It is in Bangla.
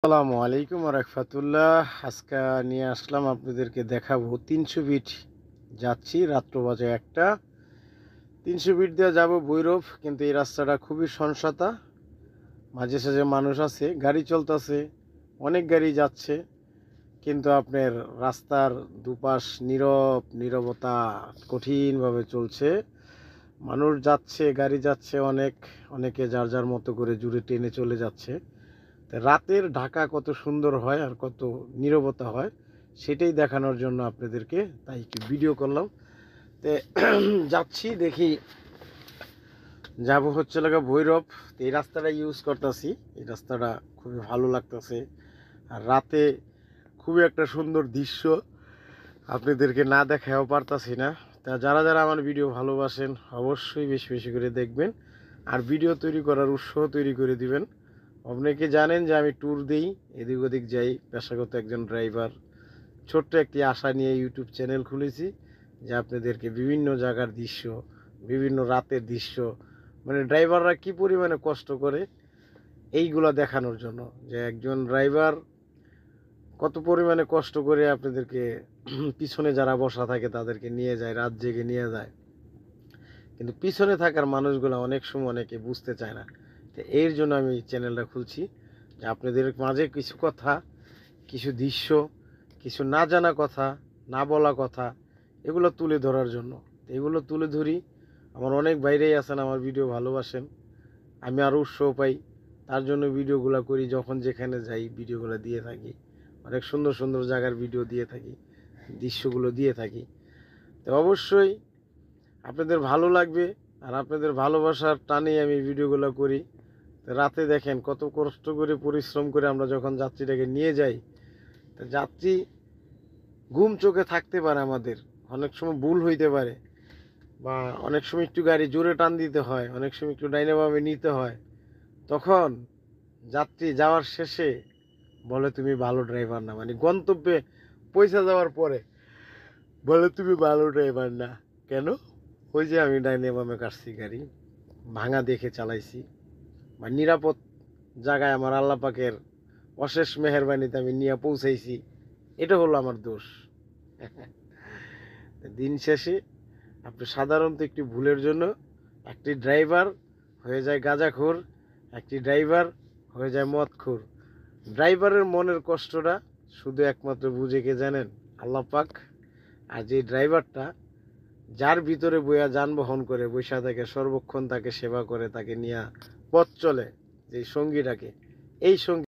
আসসালামু আলাইকুম রহমতুল্লাহ। আজকে নিয়ে আসলাম আপনাদেরকে দেখাবো 300 ফিট যাচ্ছি, রাত্র বাজে 1টা। 300 ফিট দিয়ে যাব ভৈরব, কিন্তু এই রাস্তাটা খুবই সনসাতা, মাঝে সাঝে মানুষ আছে, গাড়ি চলতেছে, অনেক গাড়ি যাচ্ছে, কিন্তু আপনার রাস্তার দুপাশ নীরবতা কঠিনভাবে চলছে। মানুষ যাচ্ছে, গাড়ি যাচ্ছে, অনেকে যার যার মতো করে জুড়ে টেনে চলে যাচ্ছে। রাতের ঢাকা কত সুন্দর হয় আর কত নীরবতা হয় সেটাই দেখানোর জন্য আপনাদেরকে তাই একটু ভিডিও করলাম। তো যাচ্ছি, দেখি যাব হচ্ছে লাগা ভৈরব। তো এই রাস্তাটা ইউজ করতেছি, এই রাস্তাটা খুবই ভালো লাগতেছে। আর রাতে খুবই একটা সুন্দর দৃশ্য আপনাদেরকে না দেখাও পারতাছি না। তা যারা যারা আমার ভিডিও ভালোবাসেন অবশ্যই বেশি বেশি করে দেখবেন, আর ভিডিও তৈরি করার উৎসাহ তৈরি করে দিবেন। অনেকে জানেন যে আমি ট্যুর দিই, এদিক ওদিক যাই, পেশাগত একজন ড্রাইভার। ছোট্ট একটি আশা নিয়ে ইউটিউব চ্যানেল খুলেছি, যে আপনাদেরকে বিভিন্ন জায়গার দৃশ্য, বিভিন্ন রাতের দৃশ্য, মানে ড্রাইভাররা কি পরিমাণে কষ্ট করে এইগুলা দেখানোর জন্য, যে একজন ড্রাইভার কত পরিমাণে কষ্ট করে আপনাদেরকে পিছনে যারা বসা থাকে তাদেরকে নিয়ে যায়, রাত জেগে নিয়ে যায়, কিন্তু পিছনে থাকার মানুষগুলো অনেক সময় অনেকে বুঝতে চায় না। তো এর জন্য আমি চ্যানেলটা খুলছি, যে আপনাদের মাঝে কিছু কথা, কিছু দৃশ্য, কিছু না জানা কথা, না বলা কথা, এগুলো তুলে ধরার জন্য। এগুলো তুলে ধরি। আমার অনেক বাইরেই আছেন, আমার ভিডিও ভালোবাসেন, আমি আরও উৎসাহ পাই, তার জন্য ভিডিওগুলো করি। যখন যেখানে যাই ভিডিওগুলো দিয়ে থাকি, অনেক সুন্দর সুন্দর জায়গার ভিডিও দিয়ে থাকি, দৃশ্যগুলো দিয়ে থাকি। তো অবশ্যই আপনাদের ভালো লাগবে, আর আপনাদের ভালোবাসার টানেই আমি ভিডিওগুলো করি। রাতে দেখেন কত কষ্ট করে পরিশ্রম করে আমরা যখন যাত্রীটাকে নিয়ে যাই, তা যাত্রী ঘুম চোখে থাকতে পারে, আমাদের অনেক সময় ভুল হইতে পারে, বা অনেক সময় একটু গাড়ি জোরে টান দিতে হয়, অনেক সময় একটু ডাইনে বামে নিতে হয়। তখন যাত্রী যাওয়ার শেষে বলে তুমি ভালো ড্রাইভার না, মানে গন্তব্যে পয়সা যাওয়ার পরে বলে তুমি ভালো ড্রাইভার না। কেন? ওই যে আমি ডাইনে বামে কাটছি, গাড়ি ভাঙা দেখে চালাইছি, বা নিরাপদ জায়গায় আমার আল্লাহ পাকের অশেষ মেহেরবানিতে আমি নিয়ে পৌঁছাইছি, এটা হলো আমার দোষ। দিন শেষে আপনি সাধারণত একটি ভুলের জন্য একটি ড্রাইভার হয়ে যায় গাঁজাখোর, একটি ড্রাইভার হয়ে যায় মদখোর। ড্রাইভারের মনের কষ্টটা শুধু একমাত্র বুঝে কে জানেন? আল্লাহ পাক। আর যে ড্রাইভারটা যার ভিতরে বইয়া যানবাহন করে বৈশা থাকে, সর্বক্ষণ তাকে সেবা করে, তাকে নিয়ে পথ চলে, যে সঙ্গীটাকে, এই সঙ্গী